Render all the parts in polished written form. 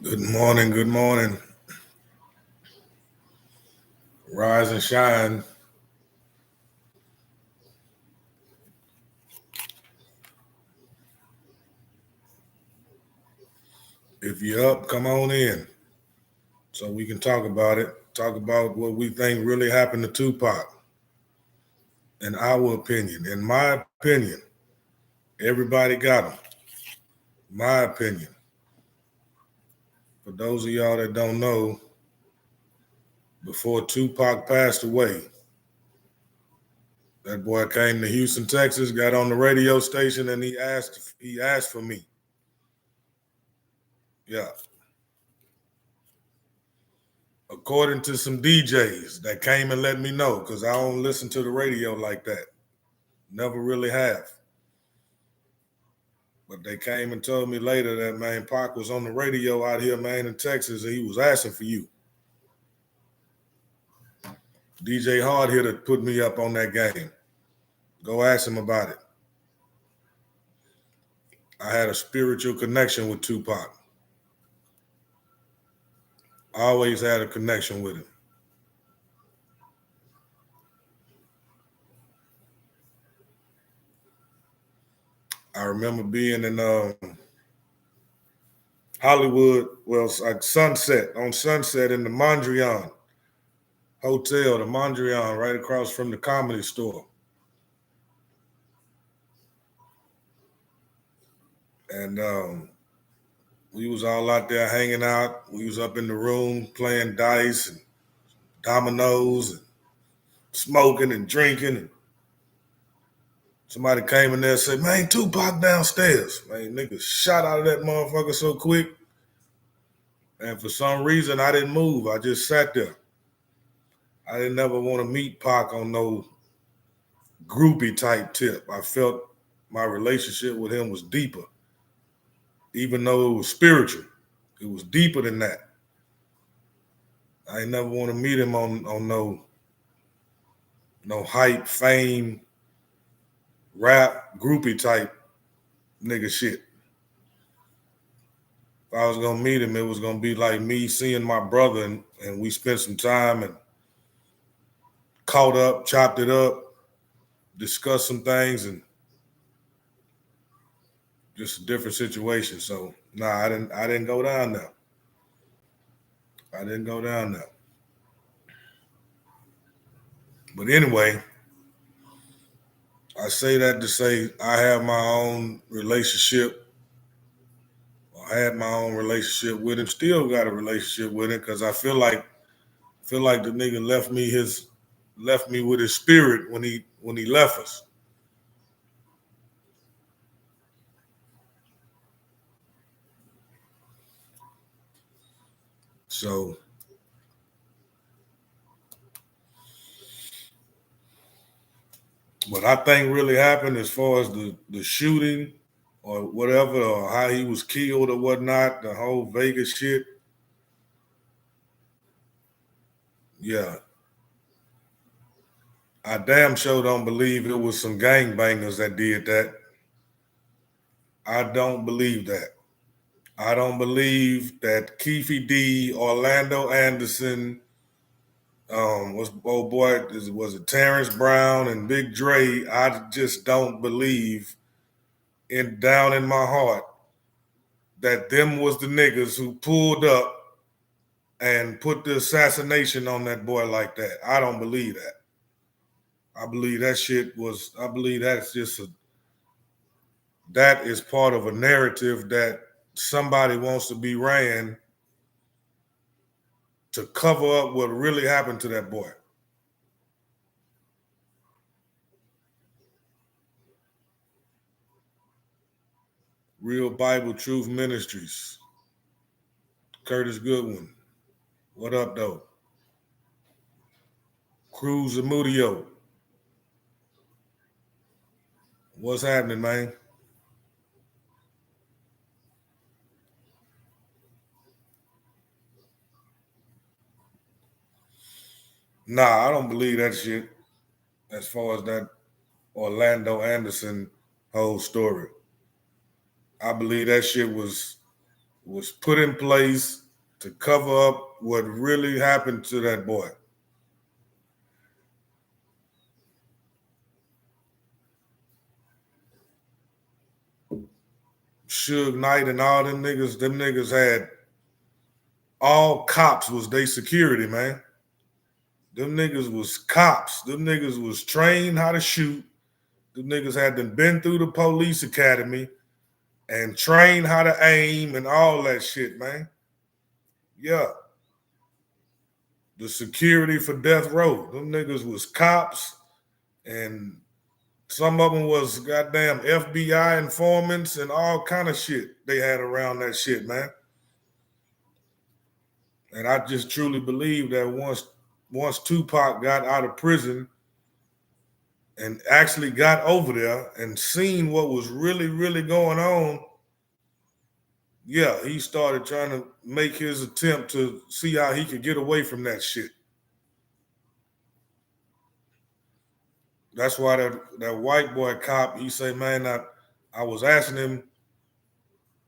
Good morning, good morning. Rise and shine. If you're up, come on in so we can talk about it. Talk about what we think really happened to Tupac. In our opinion, in my opinion, everybody got him. My opinion. For those of y'all that don't know, before Tupac passed away, that boy came to Houston, Texas, got on the radio station, and he asked for me. Yeah. According to some DJs that came and let me know, because I don't listen to the radio like that. Never really have. But they came and told me later that, man, Pac was on the radio out here, man, in Texas, and he was asking for you. DJ Hard Hitter put me up on that game. Go ask him about it. I had a spiritual connection with Tupac. I always had a connection with him. I remember being in Hollywood, well, like on Sunset in the Mondrian Hotel, the Mondrian, right across from the Comedy Store. And we was all out there hanging out. We was up in the room playing dice and dominoes and smoking and drinking. And somebody came in there and said, man, Tupac downstairs. Man, nigga shot out of that motherfucker so quick. And for some reason, I didn't move. I just sat there. I didn't ever want to meet Pac on no groupie type tip. I felt my relationship with him was deeper, even though it was spiritual. It was deeper than that. I ain't never want to meet him on no hype, fame, rap, groupie type nigga shit. If I was gonna meet him, it was gonna be like me seeing my brother, and we spent some time and caught up, chopped it up, discussed some things, and just a different situation. So nah, I didn't go down there. I didn't go down there. But anyway, I say that to say I have my own relationship. I had my own relationship with him. Still got a relationship with him because I feel like the nigga left me with his spirit when he left us. So what I think really happened as far as the shooting or whatever, or how he was killed or whatnot, the whole Vegas shit, yeah. I damn sure don't believe it was some gangbangers that did that. I don't believe that. I don't believe that Keefe D, Orlando Anderson, what's old boy, was it Terrence Brown and Big Dre? I just don't believe down in my heart that them was the niggas who pulled up and put the assassination on that boy like that. I don't believe that. I believe that's just that is part of a narrative that somebody wants to be ran to cover up what really happened to that boy. Real Bible Truth Ministries. Curtis Goodwin. What up, though? Cruz Zamudio. What's happening, man? Nah, I don't believe that shit as far as that Orlando Anderson whole story. I believe that shit was put in place to cover up what really happened to that boy. Suge Knight and all them niggas had all cops was they security, man. Them niggas was cops. Them niggas was trained how to shoot. Them niggas had been through the police academy and trained how to aim and all that shit, man. Yeah. The security for death row. Them niggas was cops, and some of them was goddamn FBI informants and all kind of shit they had around that shit, man. And I just truly believe that once Tupac got out of prison and actually got over there and seen what was really, really going on, yeah, he started trying to make his attempt to see how he could get away from that shit. That's why that white boy cop, he say, man, I was asking him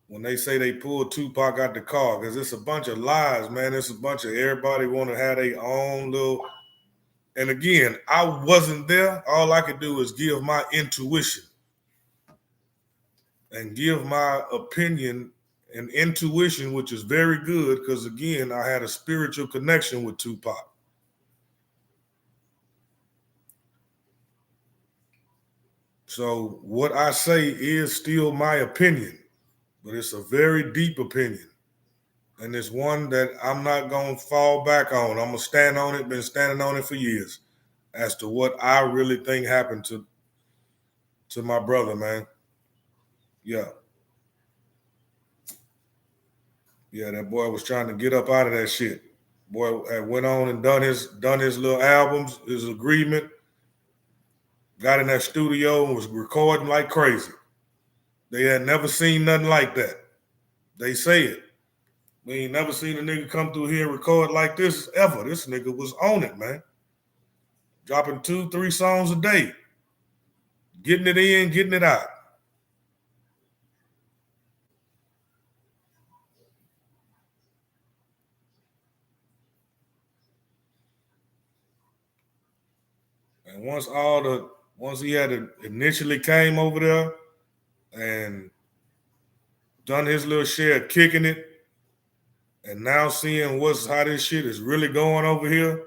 when they say they pulled Tupac out the car, because it's a bunch of lies, man. It's a bunch of everybody want to have their own little. And again, I wasn't there. All I could do is give my intuition and give my opinion and intuition, which is very good because, again, I had a spiritual connection with Tupac. So what I say is still my opinion, but it's a very deep opinion. And it's one that I'm not going to fall back on. I'm going to stand on it, been standing on it for years, as to what I really think happened to my brother, man. Yeah. Yeah, that boy was trying to get up out of that shit. Boy had went on and done his little albums, his agreement, got in that studio and was recording like crazy. They had never seen nothing like that. They say it. We ain't never seen a nigga come through here and record like this ever. This nigga was on it, man. Dropping 2-3 songs a day. Getting it in, getting it out. And once he had initially came over there and done his little share of kicking it, and now seeing how this shit is really going over here,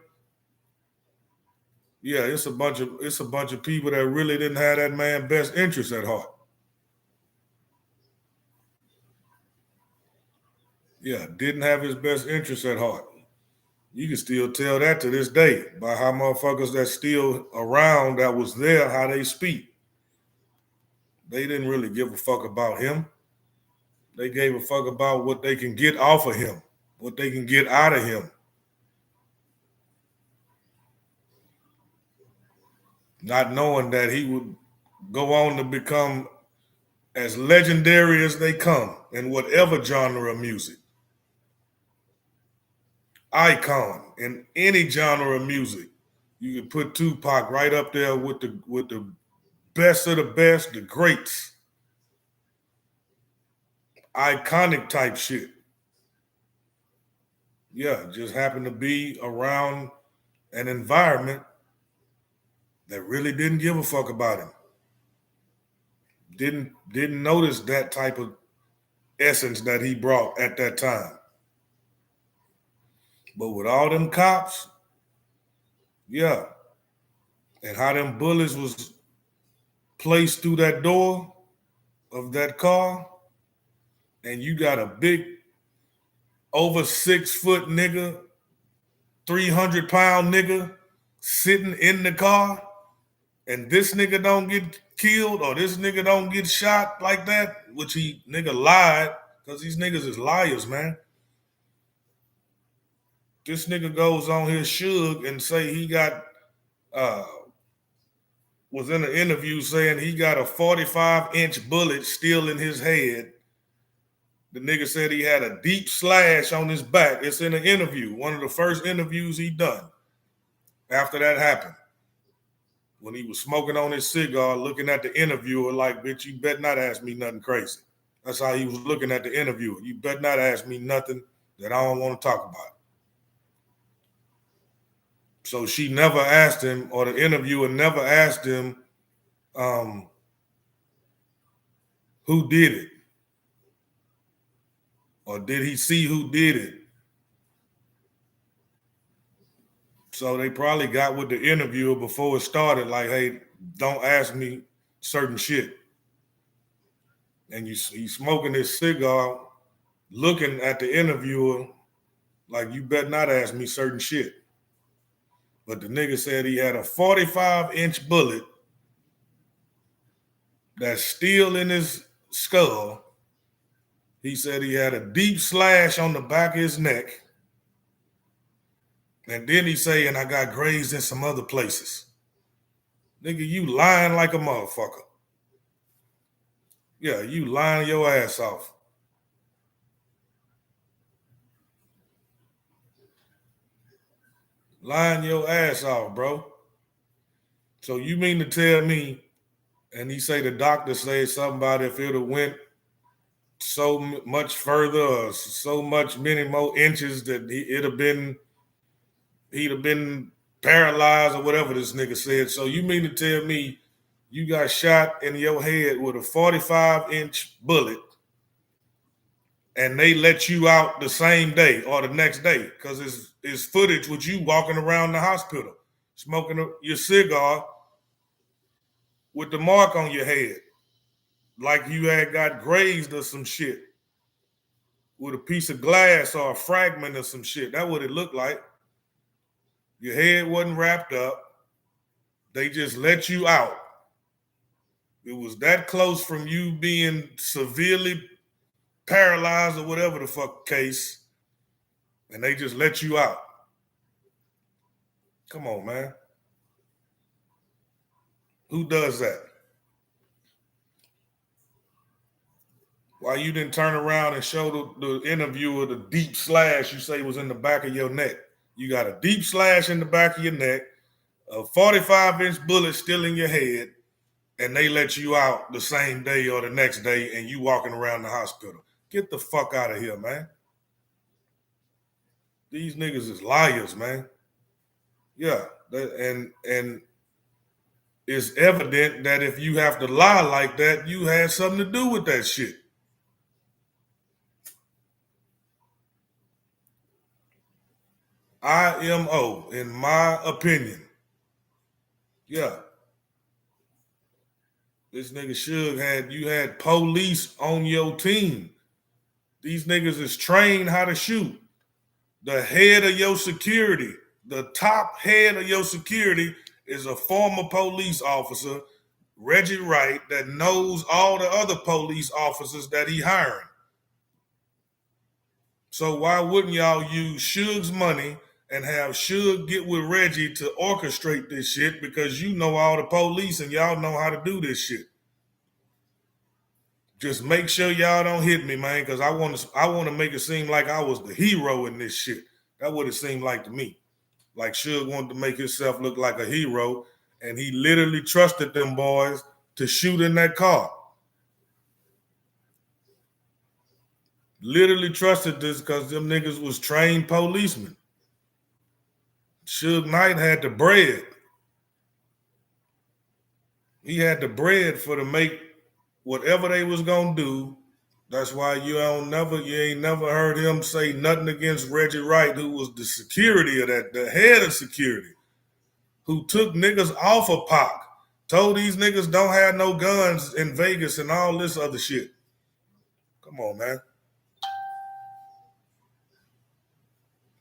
yeah, it's a bunch of people that really didn't have that man's best interest at heart. Yeah, didn't have his best interest at heart. You can still tell that to this day by how motherfuckers that's still around that was there, how they speak. They didn't really give a fuck about him. They gave a fuck about what they can get off of him, what they can get out of him. Not knowing that he would go on to become as legendary as they come in whatever genre of music. Icon in any genre of music. You could put Tupac right up there with the best of the best, the greats. Iconic type shit. Yeah, just happened to be around an environment that really didn't give a fuck about him. Didn't notice that type of essence that he brought at that time. But with all them cops, yeah, and how them bullets was placed through that door of that car, and you got a big over 6 foot nigga, 300-pound nigga sitting in the car, and this nigga don't get killed or this nigga don't get shot like that, which he nigga lied, because these niggas is liars, man. This nigga goes on his Suge and say he got was in an interview saying he got a 45-inch bullet still in his head. The nigga said he had a deep slash on his back. It's in an interview, one of the first interviews he done after that happened. When he was smoking on his cigar, looking at the interviewer like, bitch, you better not ask me nothing crazy. That's how he was looking at the interviewer. You better not ask me nothing that I don't want to talk about. So she never asked him, or the interviewer never asked him, who did it? Or did he see who did it? So they probably got with the interviewer before it started, like, hey, don't ask me certain shit. And he's smoking his cigar, looking at the interviewer like, you better not ask me certain shit. But the nigga said he had a 45-inch bullet that's still in his skull. He said he had a deep slash on the back of his neck. And then he saying, I got grazed in some other places. Nigga, you lying like a motherfucker. Yeah, you lying your ass off. Lying your ass off, bro. So you mean to tell me, and he say the doctor said something about if it have went so much further or so much many more inches that he'd have been paralyzed or whatever this nigga said. So you mean to tell me you got shot in your head with a 45-inch bullet and they let you out the same day or the next day? Because it's footage with you walking around the hospital, smoking your cigar with the mark on your head, like you had got grazed or some shit with a piece of glass or a fragment or some shit. That's what it looked like. Your head wasn't wrapped up. They just let you out. It was that close from you being severely paralyzed or whatever the fuck case, and they just let you out. Come on, man. Who does that? Why you didn't turn around and show the interviewer the deep slash you say was in the back of your neck? You got a deep slash in the back of your neck, a 45-inch bullet still in your head, and they let you out the same day or the next day, and you walking around the hospital. Get the fuck out of here, man. These niggas is liars, man. Yeah, and it's evident that if you have to lie like that, you had something to do with that shit. IMO, in my opinion. Yeah. This nigga Suge you had police on your team. These niggas is trained how to shoot. The head of your security, the top head of your security is a former police officer, Reggie Wright, that knows all the other police officers that he hiring. So why wouldn't y'all use Suge's money and have Suge get with Reggie to orchestrate this shit, because you know all the police and y'all know how to do this shit? Just make sure y'all don't hit me, man, because I want to make it seem like I was the hero in this shit. That would it seemed like to me. Like Suge wanted to make himself look like a hero, and he literally trusted them boys to shoot in that car. Literally trusted this because them niggas was trained policemen. Suge Knight had the bread. He had the bread for to make whatever they was gonna do. That's why you ain't never heard him say nothing against Reggie Wright, who was the security of that, the head of security, who took niggas off of Pac, told these niggas don't have no guns in Vegas and all this other shit. Come on, man.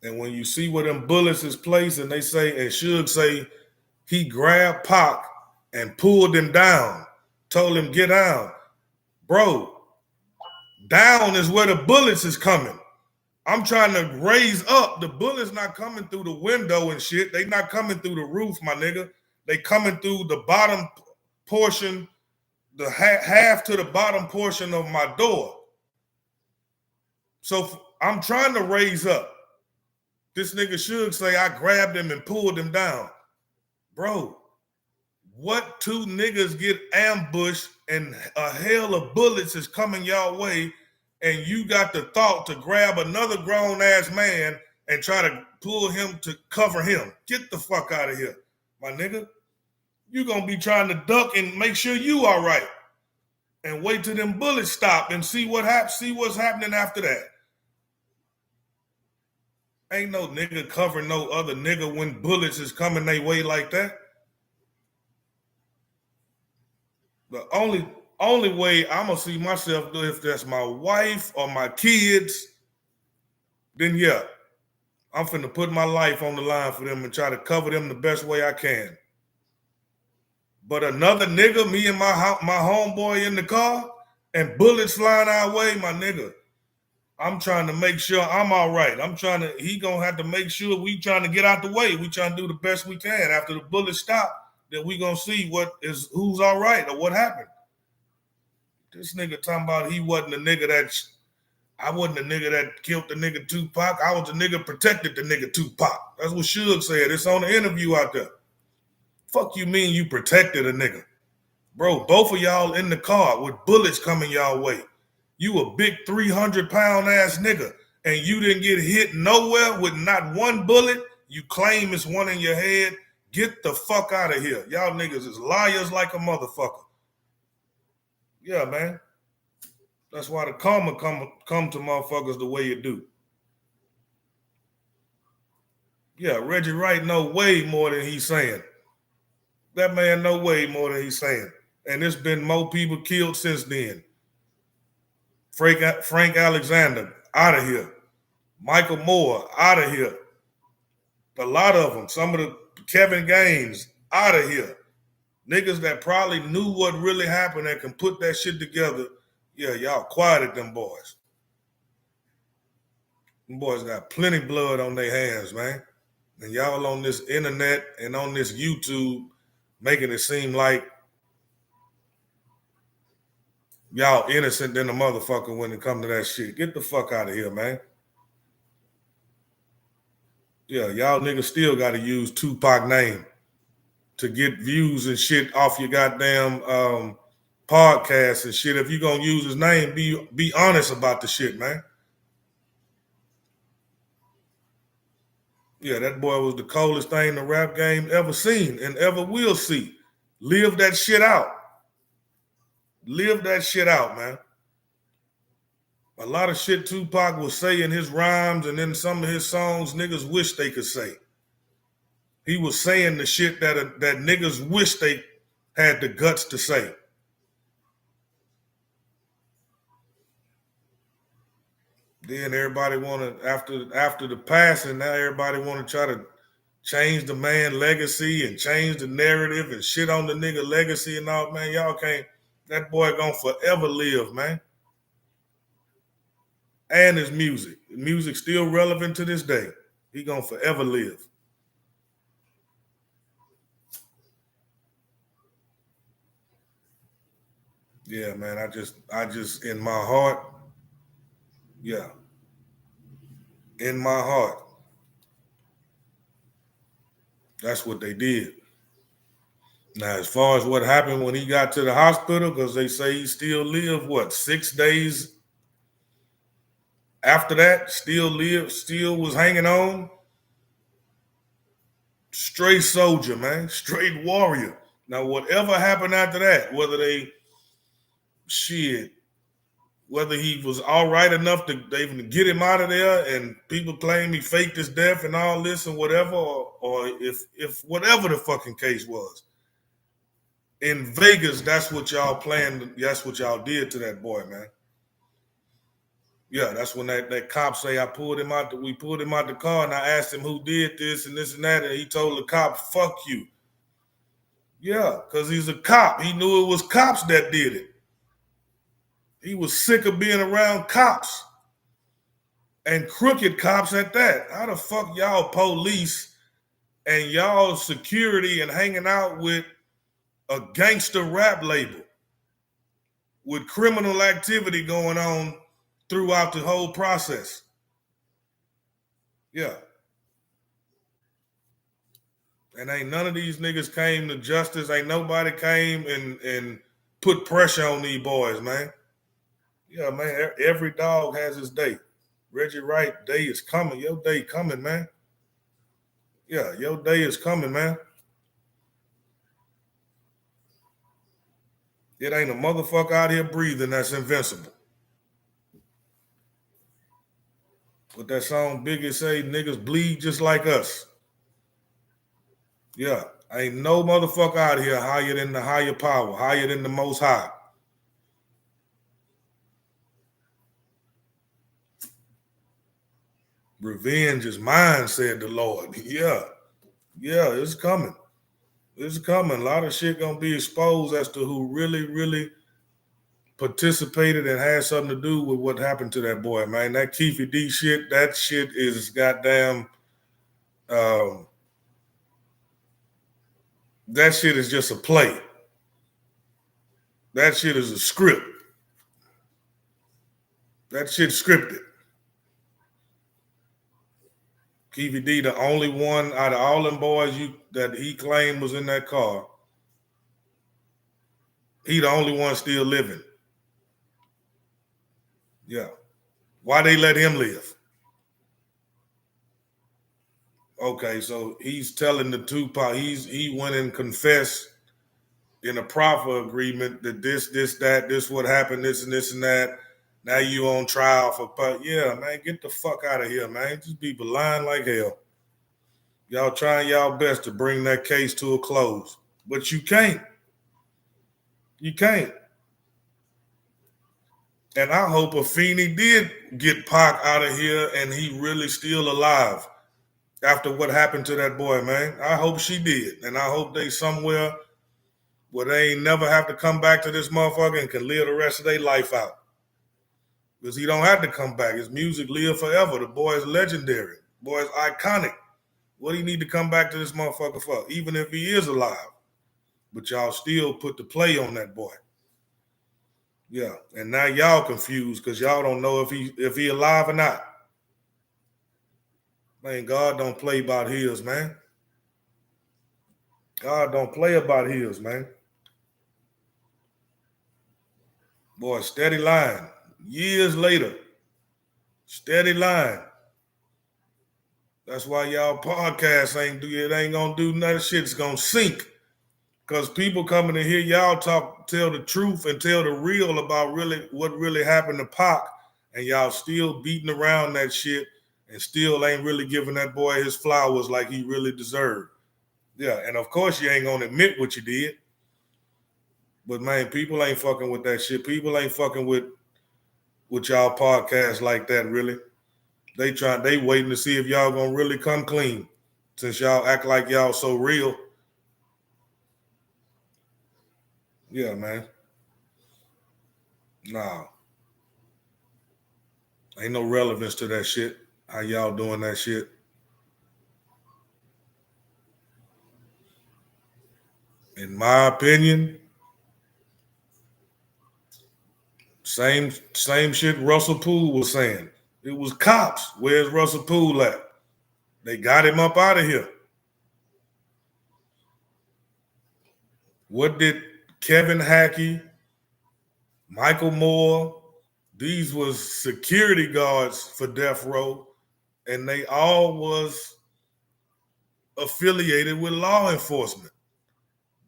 And when you see where them bullets is placed, and they say, and Suge say he grabbed Pac and pulled him down, told him get down. Bro, down is where the bullets is coming. I'm trying to raise up. The bullets not coming through the window and shit. They not coming through the roof, my nigga. They coming through the bottom portion, the half to the bottom portion of my door. So I'm trying to raise up. This nigga Suge say I grabbed him and pulled him down. Bro, What two niggas get ambushed and a hail of bullets is coming your way, and you got the thought to grab another grown ass man and try to pull him to cover him? Get the fuck out of here, my nigga. You gonna be trying to duck and make sure you all right, and wait till them bullets stop and see what happens. See what's happening after that. Ain't no nigga covering no other nigga when bullets is coming their way like that. The only way I'm gonna see myself do if that's my wife or my kids, then yeah, I'm finna put my life on the line for them and try to cover them the best way I can. But another nigga, me and my homeboy in the car, and bullets flying our way, my nigga, I'm trying to make sure I'm all right. He gonna have to make sure we trying to get out the way. We trying to do the best we can. After the bullets stop, then we gonna see who's all right or what happened. This nigga talking about he wasn't the nigga I wasn't the nigga that killed the nigga Tupac. I was the nigga protected the nigga Tupac. That's what Suge said. It's on the interview out there. Fuck you mean you protected a nigga? Bro, both of y'all in the car with bullets coming y'all way. You a big 300-pound ass nigga, and you didn't get hit nowhere with not one bullet. You claim it's one in your head. Get the fuck out of here. Y'all niggas is liars like a motherfucker. Yeah, man. That's why the karma come to motherfuckers the way it do. Yeah, Reggie Wright know way more than he's saying. That man know way more than he's saying. And there's been more people killed since then. Frank Alexander, out of here. Michael Moore, out of here. A lot of them. Some of the Kevin Gaines, out of here. Niggas that probably knew what really happened and can put that shit together. Yeah, y'all quieted them boys. Them boys got plenty blood on their hands, man. And y'all on this internet and on this YouTube making it seem like y'all innocent than a motherfucker when it comes to that shit. Get the fuck out of here, man. Yeah, y'all niggas still got to use Tupac name to get views and shit off your goddamn podcast and shit. If you gonna use his name, be honest about the shit, man. Yeah, that boy was the coldest thing the rap game ever seen and ever will see. Live that shit out. Live that shit out, man. A lot of shit Tupac will say in his rhymes and in some of his songs, niggas wish they could say. He was saying the shit that niggas wish they had the guts to say. Then everybody want to, after the passing, now everybody want to try to change the man legacy and change the narrative and shit on the nigga legacy and all. Man, y'all can't. That boy gonna forever live, man. And his music. Music still relevant to this day. He gonna forever live. Yeah, man. I just in my heart, yeah. In my heart. That's what they did. Now, as far as what happened when he got to the hospital, because they say he still lived, 6 days after that, still was hanging on. Straight soldier, man. Straight warrior. Now, whatever happened after that, whether he was all right enough to even get him out of there and people claim he faked his death and all this and whatever, or if whatever the fucking case was. In Vegas, that's what y'all planned. That's what y'all did to that boy, man. Yeah, that's when that cop say we pulled him out the car and I asked him who did this and that, and he told the cop, fuck you. Yeah, because he's a cop. He knew it was cops that did it. He was sick of being around cops. And crooked cops at that. How the fuck y'all police and y'all security and hanging out with a gangster rap label with criminal activity going on throughout the whole process? Yeah. And ain't none of these niggas came to justice. Ain't nobody came and put pressure on these boys, man. Yeah, man, every dog has his day. Reggie Wright day is coming. Your day coming, man. Yeah, your day is coming, man. It ain't a motherfucker out here breathing that's invincible. What that song Biggie say, niggas bleed just like us. Yeah, ain't no motherfucker out here higher than the higher power, higher than the most high. Revenge is mine, said the Lord. Yeah, it's coming. It's coming. A lot of shit gonna be exposed as to who really, really participated and had something to do with what happened to that boy, man. That Keefe D shit, that shit is goddamn. That shit is just a play. That shit is a script. That shit's scripted. Keefe D, the only one out of all them boys that he claimed was in that car, he the only one still living. Yeah. Why they let him live? Okay, so he's telling the Tupac, he went and confessed in a proffer agreement that this, that, this what happened, this and that. Now you on trial for, yeah, man, get the fuck out of here, man. These people lying like hell. Y'all trying y'all best to bring that case to a close, but you can't. You can't. And I hope Afeni did get Pac out of here and he really still alive after what happened to that boy, man. I hope she did. And I hope they somewhere where they ain't never have to come back to this motherfucker and can live the rest of their life out. Because he don't have to come back. His music live forever. The boy is legendary. The boy is iconic. What do you need to come back to this motherfucker for? Even if he is alive. But y'all still put the play on that boy. Yeah. And now y'all confused because y'all don't know if he alive or not. Man, God don't play about his, man. God don't play about his, man. Boy, steady line. Years later, steady line. That's why y'all podcasts ain't gonna do nothing. Shit's gonna sink. Because people coming to hear y'all tell the truth and tell the real about what really happened to Pac, and y'all still beating around that shit and still ain't really giving that boy his flowers like he really deserved. Yeah, and of course you ain't gonna admit what you did. But man, people ain't fucking with that shit. People ain't fucking with y'all podcasts like that, really. They waiting to see if y'all gonna really come clean. Since y'all act like y'all so real. Yeah, man. Nah. Ain't no relevance to that shit. How y'all doing that shit? In my opinion, same shit Russell Poole was saying. It was cops. Where's Russell Poole at? They got him up out of here. What did Kevin Hackey, Michael Moore, these was security guards for Death Row, and they all was affiliated with law enforcement.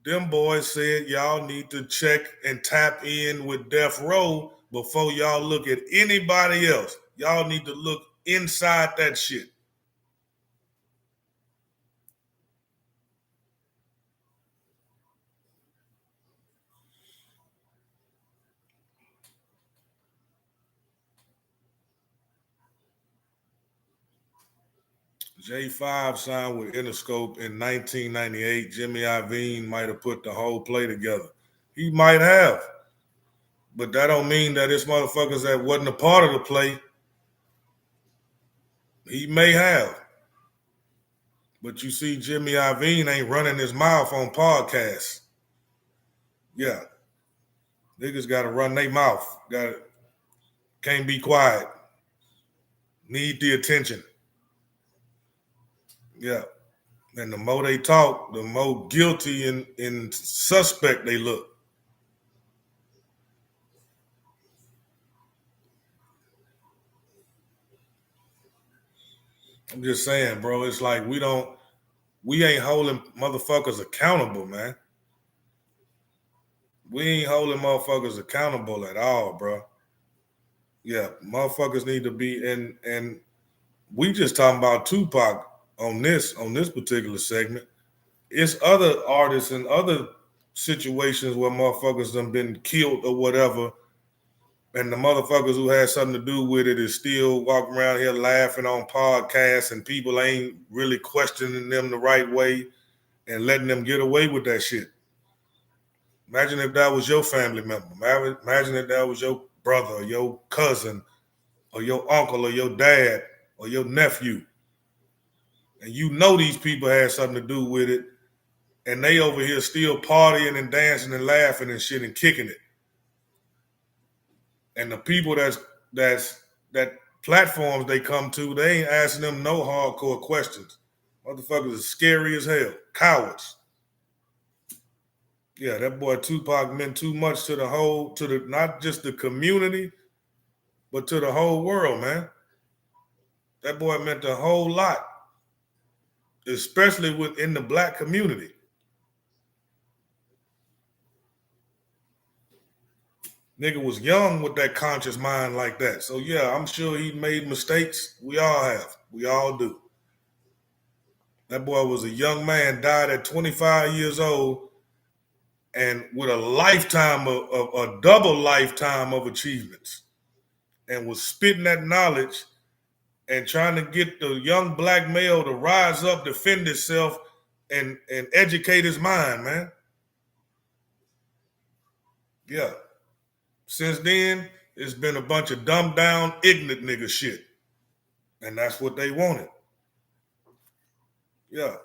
Them boys said y'all need to check and tap in with Death Row before y'all look at anybody else. Y'all need to look inside that shit. J5 signed with Interscope in 1998. Jimmy Iovine might have put the whole play together. He might have. But that don't mean that this motherfuckers that wasn't a part of the play, he may have. But you see, Jimmy Iovine ain't running his mouth on podcasts. Yeah. Niggas got to run their mouth. Can't be quiet. Need the attention. Yeah. And the more they talk, the more guilty and suspect they look. I'm just saying, bro. It's like we ain't holding motherfuckers accountable, man. We ain't holding motherfuckers accountable at all, bro. Yeah, motherfuckers need to be and we just talking about Tupac on this particular segment. It's other artists and other situations where motherfuckers done been killed or whatever, and the motherfuckers who had something to do with it is still walking around here laughing on podcasts, and people ain't really questioning them the right way and letting them get away with that shit. Imagine if that was your family member. Imagine if that was your brother or your cousin or your uncle or your dad or your nephew. And you know these people had something to do with it, and they over here still partying and dancing and laughing and shit and kicking it. And the people that platforms they come to, they ain't asking them no hardcore questions. Motherfuckers are scary as hell. Cowards. Yeah, that boy Tupac meant too much to the not just the community, but to the whole world, man. That boy meant a whole lot, especially within the black community. Nigga was young with that conscious mind like that. So yeah, I'm sure he made mistakes. We all have. We all do. That boy was a young man, died at 25 years old, and with a lifetime of a double lifetime of achievements, and was spitting that knowledge and trying to get the young black male to rise up, defend himself, and educate his mind, man. Yeah. Since then, it's been a bunch of dumbed down, ignorant nigga shit. And that's what they wanted. Yeah.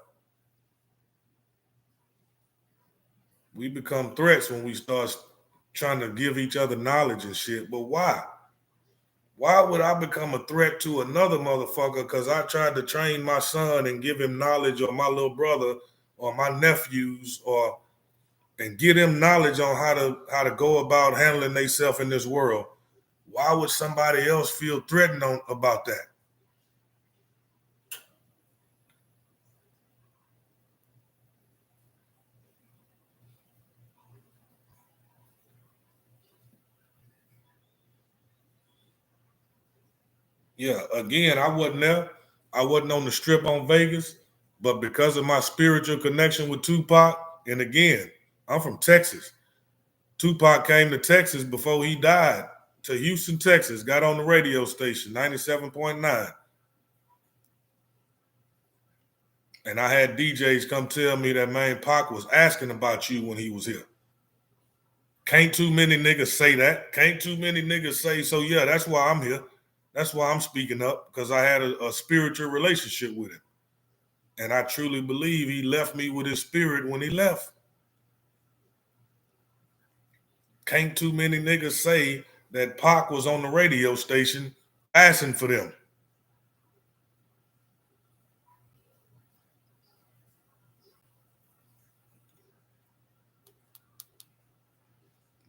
We become threats when we start trying to give each other knowledge and shit. But why? Why would I become a threat to another motherfucker because I tried to train my son and give him knowledge, or my little brother or my nephews, or and get them knowledge on how to go about handling themselves in this world? Why would somebody else feel threatened about that? Yeah, again, I wasn't there. I wasn't on the strip on Vegas, but because of my spiritual connection with Tupac, and again, I'm from Texas. Tupac came to Texas before he died, to Houston, Texas, got on the radio station, 97.9. And I had DJs come tell me that, man, Pac was asking about you when he was here. Can't too many niggas say that. Can't too many niggas say, so yeah, that's why I'm here. That's why I'm speaking up, because I had a spiritual relationship with him. And I truly believe he left me with his spirit when he left. Can't too many niggas say that Pac was on the radio station asking for them.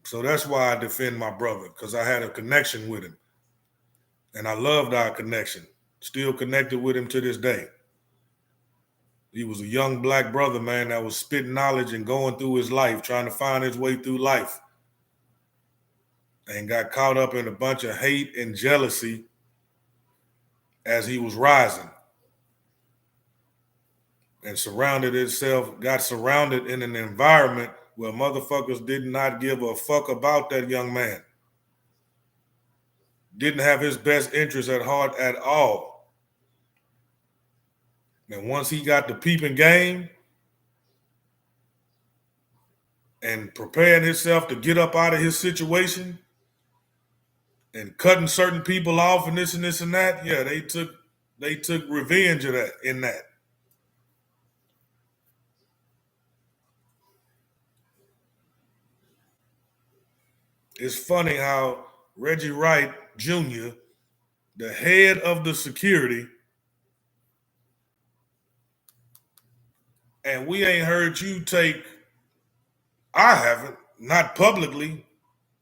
So that's why I defend my brother, because I had a connection with him. And I loved our connection. Still connected with him to this day. He was a young black brother, man, that was spitting knowledge and going through his life, trying to find his way through life. And got caught up in a bunch of hate and jealousy as he was rising. And got surrounded in an environment where motherfuckers did not give a fuck about that young man. Didn't have his best interest at heart at all. And once he got the peeping game and preparing himself to get up out of his situation and cutting certain people off and this and this and that, yeah, they took revenge of that in that. It's funny how Reggie Wright Jr., the head of the security, And we ain't heard you take, I haven't, not publicly,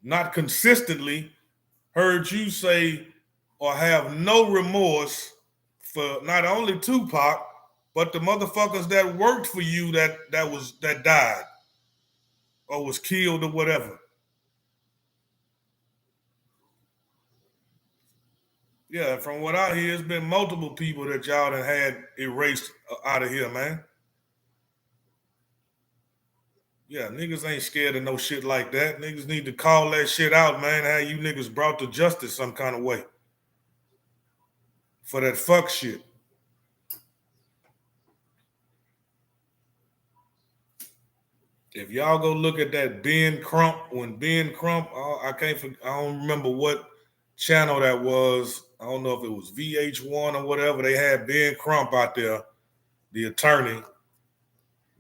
not consistently, heard you say or have no remorse for not only Tupac, but the motherfuckers that worked for you that died or was killed or whatever. Yeah, from what I hear, it's been multiple people that y'all done had erased out of here, man. Yeah, niggas ain't scared of no shit like that. Niggas need to call that shit out, man. How you niggas brought to justice some kind of way for that fuck shit. If y'all go look at that Ben Crump, when Ben Crump, I don't remember what channel that was. I don't know if it was VH1 or whatever. They had Ben Crump out there, the attorney,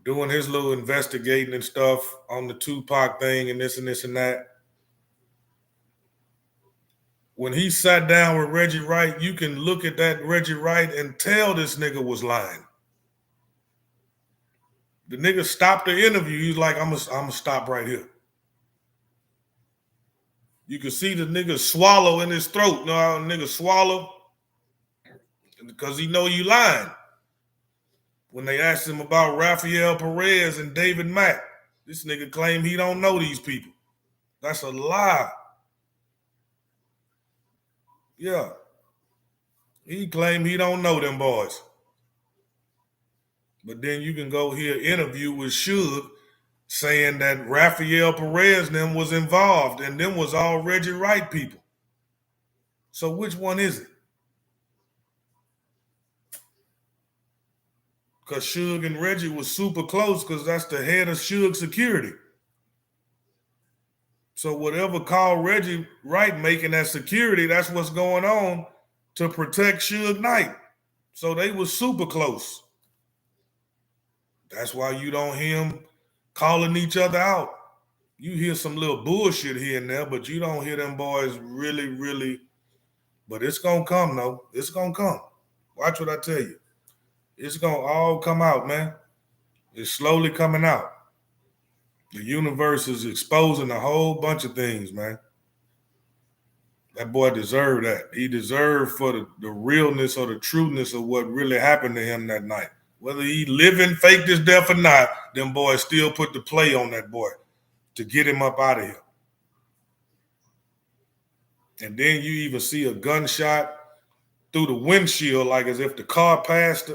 doing his little investigating and stuff on the Tupac thing and this and that. When he sat down with Reggie Wright, you can look at that Reggie Wright and tell this nigga was lying. The nigga stopped the interview. He's like, I'm gonna stop right here. You can see the nigga swallow in his throat. You know how a nigga swallow? Because he know you lying. When they asked him about Rafael Perez and David Mack, this nigga claimed he don't know these people. That's a lie. Yeah. He claimed he don't know them boys. But then you can go hear an interview with Suge saying that Rafael Perez and them was involved and them was all Reggie Wright people. So which one is it? Because Suge and Reggie was super close because that's the head of Suge Security. So whatever call Reggie Wright making that security, that's what's going on to protect Suge Knight. So they was super close. That's why you don't hear them calling each other out. You hear some little bullshit here and there, but you don't hear them boys really, really. But it's going to come, though. It's going to come. Watch what I tell you. It's going to all come out, man. It's slowly coming out. The universe is exposing a whole bunch of things, man. That boy deserved that. He deserved for the realness or the trueness of what really happened to him that night. Whether he living, faked his death or not, them boys still put the play on that boy to get him up out of here. And then you even see a gunshot through the windshield, like as if the car passed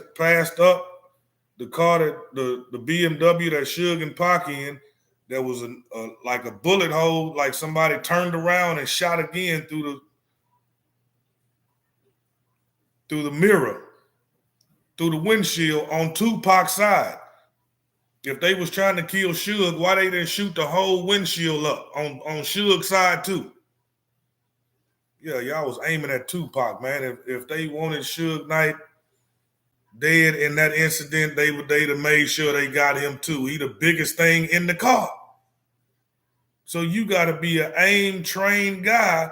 up. The car that the BMW that Suge and Pac in, there was like a bullet hole, like somebody turned around and shot again through the mirror, through the windshield on Tupac's side. If they was trying to kill Suge, why they didn't shoot the whole windshield up on Suge's side too? Yeah, y'all was aiming at Tupac, man. If they wanted Suge Knight dead in that incident, they'd have made sure they got him too. He the biggest thing in the car. So you got to be an aim-trained guy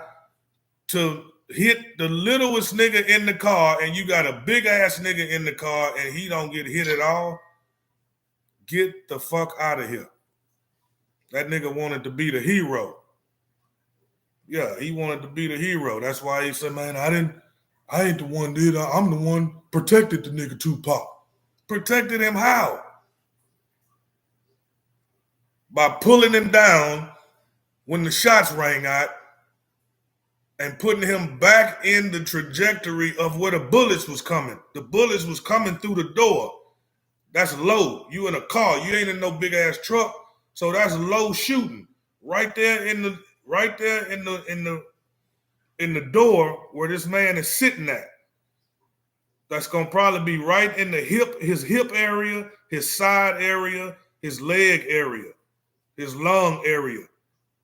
to hit the littlest nigga in the car, and you got a big-ass nigga in the car, and he don't get hit at all. Get the fuck out of here. That nigga wanted to be the hero. Yeah, he wanted to be the hero. That's why he said, man, I ain't the one did. I'm the one protected the nigga Tupac. Protected him how? By pulling him down when the shots rang out and putting him back in the trajectory of where the bullets was coming. The bullets was coming through the door. That's low. You in a car. You ain't in no big ass truck. So that's low shooting. Right there in the door where this man is sitting at. That's gonna probably be right in the his hip area, his side area, his leg area, his lung area.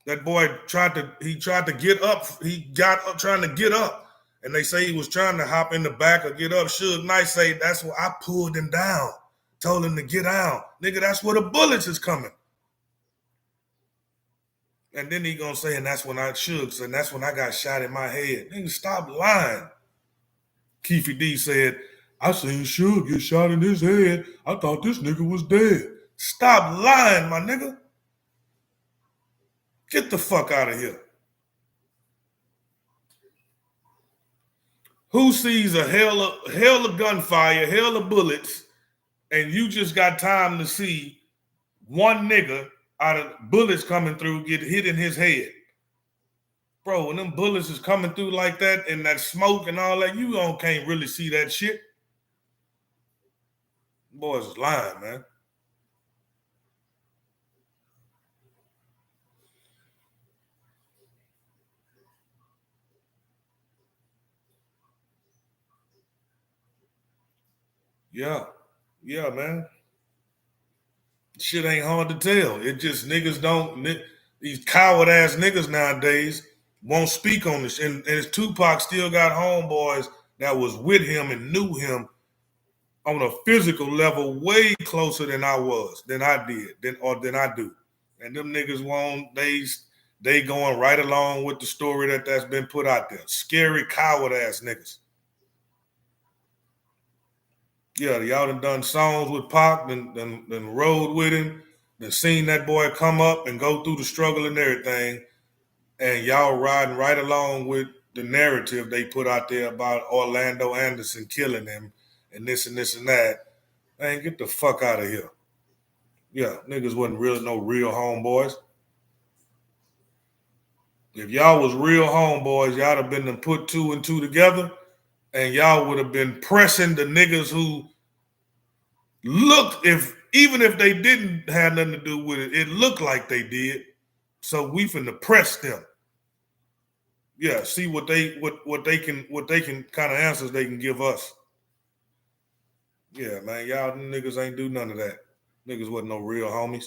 That boy tried to get up. He got up trying to get up. And they say he was trying to hop in the back or get up. Suge Knight say, that's why I pulled him down. Told him to get down. Nigga, that's where the bullets is coming. And then he gonna say, and that's when I Suge, and that's when I got shot in my head. Nigga, stop lying. Keefe D said, I seen Suge get shot in his head. I thought this nigga was dead. Stop lying, my nigga. Get the fuck out of here. Who sees a hell of gunfire, hell of bullets, and you just got time to see one nigga out of bullets coming through get hit in his head? Bro, when them bullets is coming through like that and that smoke and all that, you can't really see that shit. Boys is lying, man. Yeah. Yeah, man. Shit ain't hard to tell. It just niggas don't, these coward ass niggas nowadays won't speak on this. And his Tupac still got homeboys that was with him and knew him on a physical level way closer than I was, than I did, than I do. And them niggas won't, they going right along with the story that's been put out there. Scary coward ass niggas. Yeah, y'all done songs with Pac, then rode with him, then seen that boy come up and go through the struggle and everything, and y'all riding right along with the narrative they put out there about Orlando Anderson killing him and this and this and that. Man, get the fuck out of here. Yeah, niggas wasn't really no real homeboys. If y'all was real homeboys, y'all have been to put two and two together, and y'all would have been pressing the niggas who looked, even if they didn't have nothing to do with it, it looked like they did. So we finna press them. Yeah, see what they can kind of answers they can give us. Yeah, man, y'all niggas ain't do none of that. Niggas wasn't no real homies.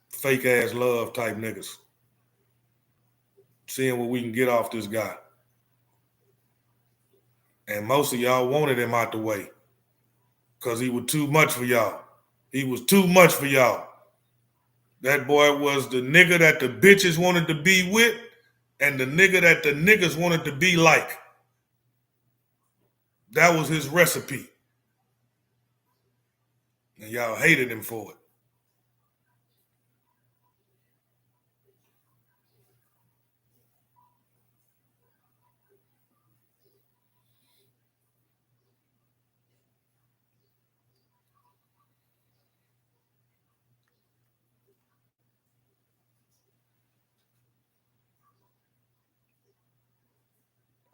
Fake ass love type niggas. Seeing what we can get off this guy. And most of y'all wanted him out the way. Because he was too much for y'all. He was too much for y'all. That boy was the nigga that the bitches wanted to be with and the nigga that the niggas wanted to be like. That was his recipe. And y'all hated him for it.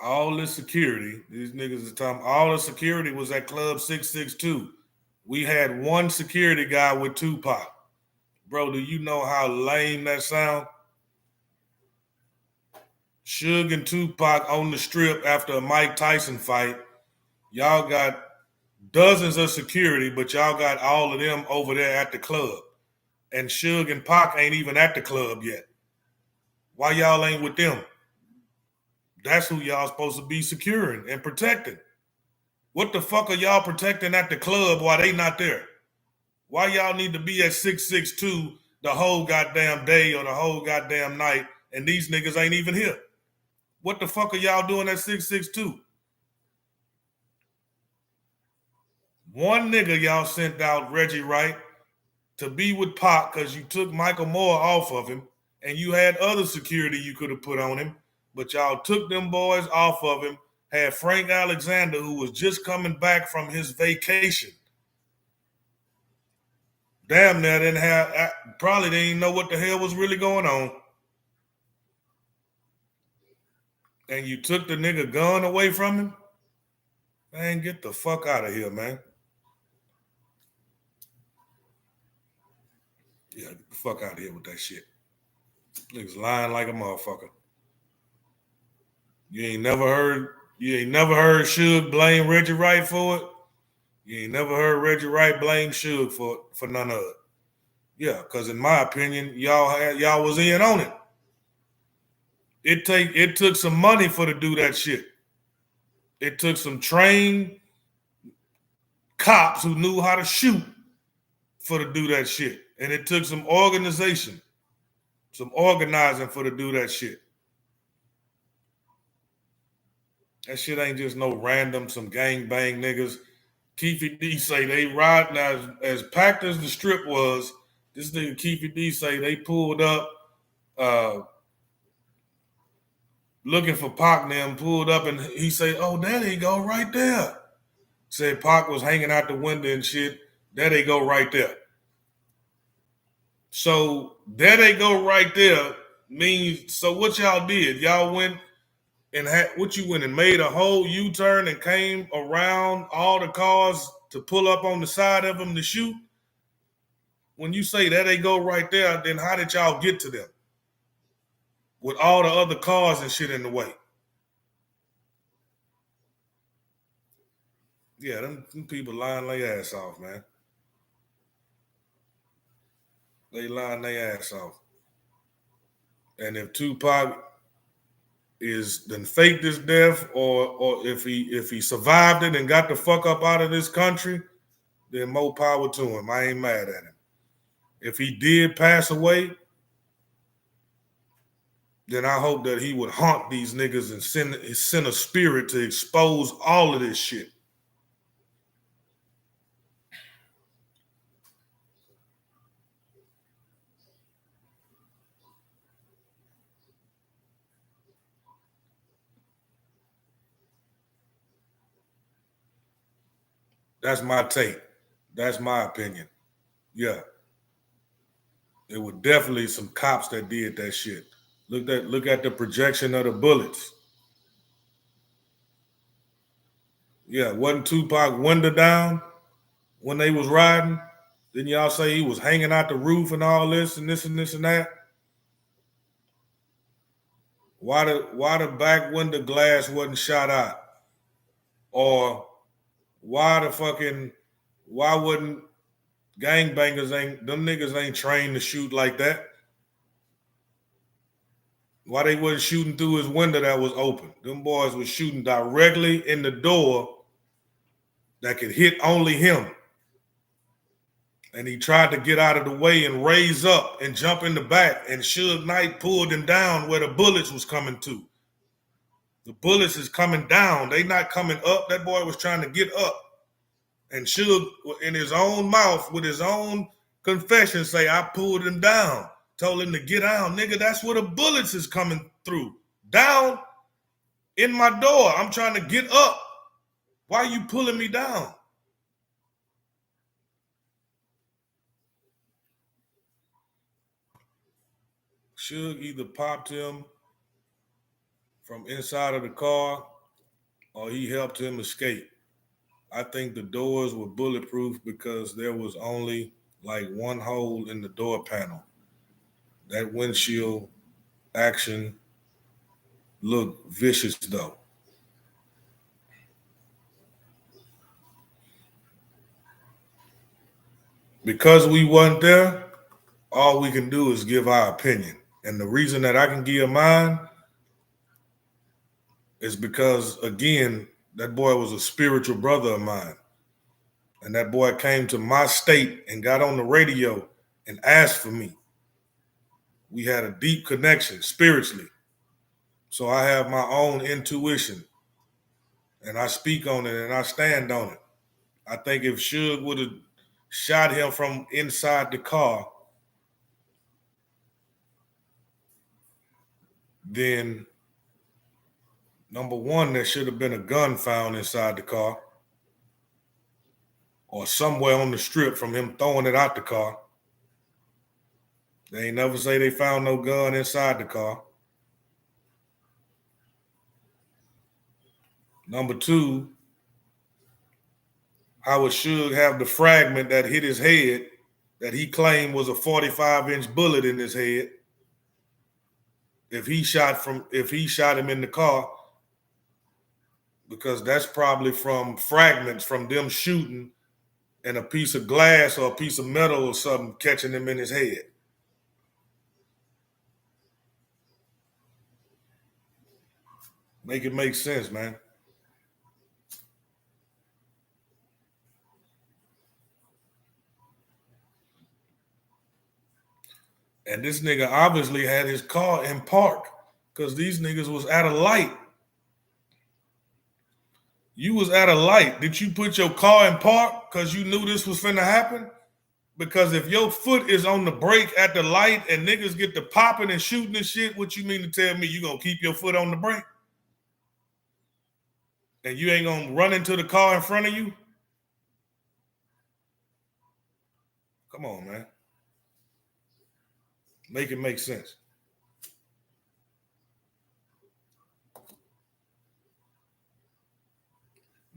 All the security, these niggas are talking, all the security was at Club 662. We had one security guy with Tupac. Bro, do you know how lame that sound? Suge and Tupac on the strip after a Mike Tyson fight. Y'all got dozens of security, but y'all got all of them over there at the club. And Suge and Pac ain't even at the club yet. Why y'all ain't with them? That's who y'all supposed to be securing and protecting. What the fuck are y'all protecting at the club while they not there? Why y'all need to be at 662 the whole goddamn day or the whole goddamn night and these niggas ain't even here? What the fuck are y'all doing at 662? One nigga y'all sent out, Reggie Wright, to be with Pac because you took Michael Moore off of him and you had other security you could have put on him, but y'all took them boys off of him, had Frank Alexander, who was just coming back from his vacation. Damn near didn't have, probably didn't even know what the hell was really going on. And you took the nigga gun away from him? Man, get the fuck out of here, man. Yeah, get the fuck out of here with that shit. Niggas lying like a motherfucker. You ain't never heard Suge blame Reggie Wright for it. You ain't never heard Reggie Wright blame Suge for none of it. Yeah, because in my opinion, y'all was in on it. It took some money for to do that shit. It took some trained cops who knew how to shoot for to do that shit. And it took some organization, some organizing for to do that shit. That shit ain't just no random some gang bang niggas. Keefe D say they ride now as packed as the strip was. This nigga Keefe D say they pulled up, uh, looking for Pac. And them pulled up, and he say, "Oh, there they go, right there." Said Pac was hanging out the window and shit. There they go, right there. So there they go, right there. Means so. What y'all did? Y'all went and had what you went and made a whole U-turn and came around all the cars to pull up on the side of them to shoot. When you say that they go right there, then how did y'all get to them with all the other cars and shit in the way? Yeah, them people lying their ass off, man. They lying their ass off. And if Tupac is then faked his death, or if he survived it and got the fuck up out of this country, then more power to him. I ain't mad at him. If he did pass away, then I hope that he would haunt these niggas and send a spirit to expose all of this shit. That's my take. That's my opinion. Yeah. It was definitely some cops that did that shit. Look at the projection of the bullets. Yeah, wasn't Tupac window down when they was riding? Didn't y'all say he was hanging out the roof and all this and this and this and that? Why the back window glass wasn't shot out? Or why wouldn't gangbangers ain't them niggas ain't trained to shoot like that? Why they wasn't shooting through his window that was open? Them boys was shooting directly in the door that could hit only him. And he tried to get out of the way and raise up and jump in the back. And Suge Knight pulled him down where the bullets was coming to. The bullets is coming down. They not coming up. That boy was trying to get up. And Suge, in his own mouth, with his own confession, say, I pulled him down. Told him to get down. Nigga, that's where the bullets is coming through. Down in my door. I'm trying to get up. Why are you pulling me down? Suge either popped him from inside of the car or he helped him escape. I think the doors were bulletproof because there was only like one hole in the door panel. That windshield action looked vicious though. Because we weren't there, all we can do is give our opinion. And the reason that I can give mine is because, again, that boy was a spiritual brother of mine. And that boy came to my state and got on the radio and asked for me. We had a deep connection spiritually. So I have my own intuition and I speak on it and I stand on it. I think if Suge would have shot him from inside the car, then number one, there should have been a gun found inside the car or somewhere on the strip from him throwing it out the car. They ain't never say they found no gun inside the car. Number two, how would Suge have the fragment that hit his head that he claimed was a 45-inch bullet in his head if he shot him in the car? Because that's probably from fragments from them shooting and a piece of glass or a piece of metal or something catching him in his head. Make it make sense, man. And this nigga obviously had his car in park because these niggas was at a light. You was at a light. Did you put your car in park because you knew this was finna happen? Because if your foot is on the brake at the light and niggas get to popping and shooting and shit, what you mean to tell me you gonna keep your foot on the brake? And you ain't gonna run into the car in front of you? Come on, man. Make it make sense.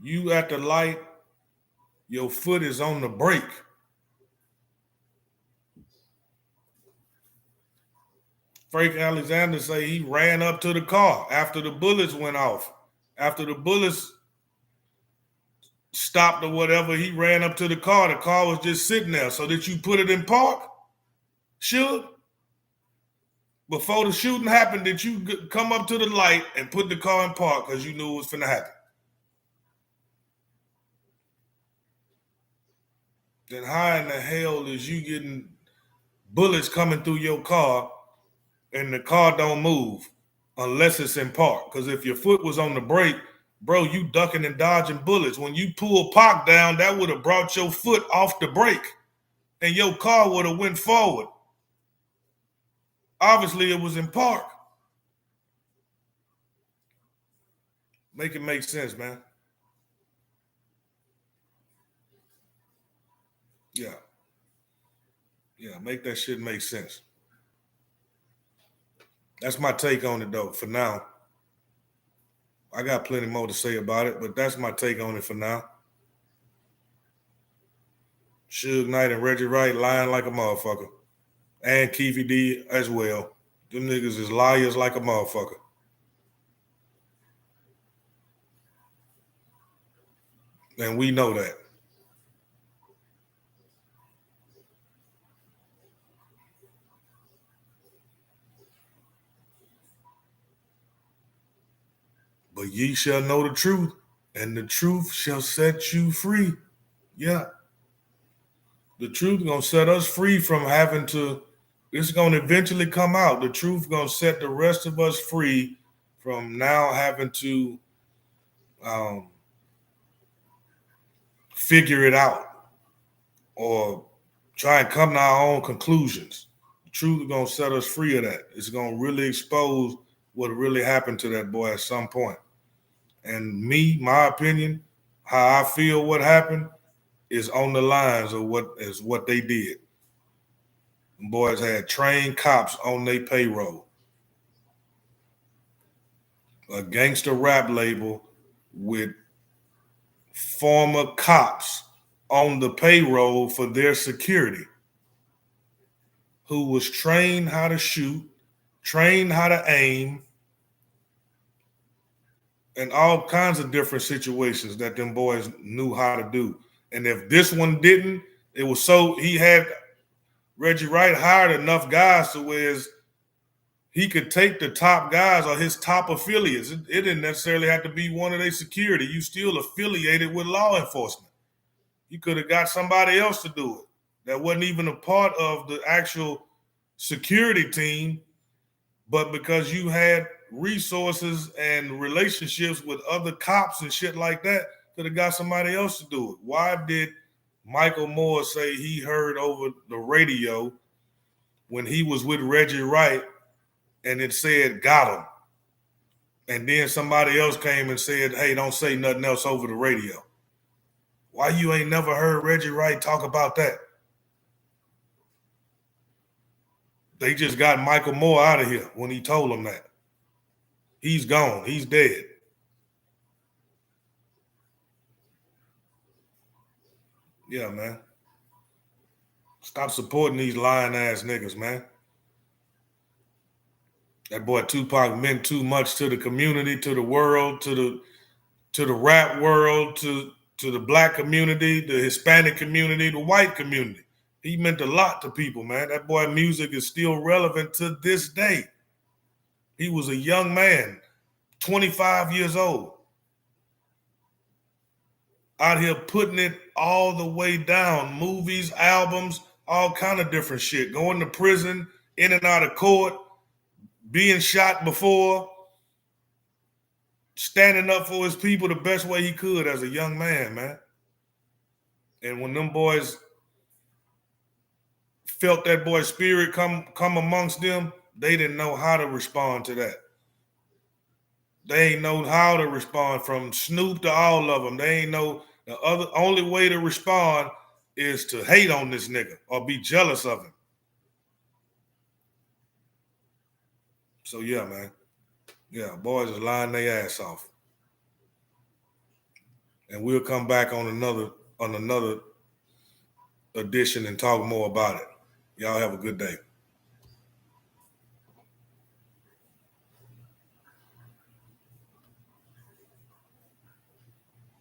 You at the light, your foot is on the brake. Frank Alexander say he ran up to the car after the bullets went off. After the bullets stopped or whatever, he ran up to the car. The car was just sitting there. So did you put it in park? Should? Before the shooting happened, did you come up to the light and put the car in park because you knew it was finna happen? Then how in the hell is you getting bullets coming through your car and the car don't move unless it's in park? Because if your foot was on the brake, bro, you ducking and dodging bullets. When you pull Pac down, that would have brought your foot off the brake and your car would have went forward. Obviously, it was in park. Make it make sense, man. Yeah. Yeah, make that shit make sense. That's my take on it, though, for now. I got plenty more to say about it, but that's my take on it for now. Suge Knight and Reggie Wright lying like a motherfucker. And Keefe D as well. Them niggas is liars like a motherfucker. And we know that. But ye shall know the truth, and the truth shall set you free. Yeah. The truth gonna set us free from having to, it's gonna eventually come out. The truth gonna set the rest of us free from now having to figure it out or try and come to our own conclusions. The truth is gonna set us free of that. It's gonna really expose what really happened to that boy at some point. And me, my opinion, how I feel what happened is on the lines of what they did. Them boys had trained cops on their payroll. A gangster rap label with former cops on the payroll for their security who was trained how to shoot, trained how to aim, and all kinds of different situations that them boys knew how to do. And if this one didn't, it was so he had Reggie Wright hired enough guys to where he could take the top guys or his top affiliates. It didn't necessarily have to be one of their security. You still affiliated with law enforcement. You could have got somebody else to do it that wasn't even a part of the actual security team, but because you had resources and relationships with other cops and shit like that, could have got somebody else to do it. Why did Michael Moore say he heard over the radio when he was with Reggie Wright and it said got him? And then somebody else came and said, hey, don't say nothing else over the radio. Why you ain't never heard Reggie Wright talk about that? They just got Michael Moore out of here when he told them that. He's gone. He's dead. Yeah, man. Stop supporting these lying ass niggas, man. That boy Tupac meant too much to the community, to the world, to the rap world, to the black community, the Hispanic community, the white community. He meant a lot to people, man. That boy music is still relevant to this day. He was a young man, 25 years old, out here putting it all the way down. Movies, albums, all kind of different shit. Going to prison, in and out of court, being shot before. standing up for his people the best way he could as a young man, man. And when them boys felt that boy's spirit come amongst them, they didn't know how to respond to that. They ain't know how to respond from Snoop to all of them. They ain't know the only way to respond is to hate on this nigga or be jealous of him. So yeah, man. Yeah, boys is lying their ass off. And we'll come back on another edition and talk more about it. Y'all have a good day.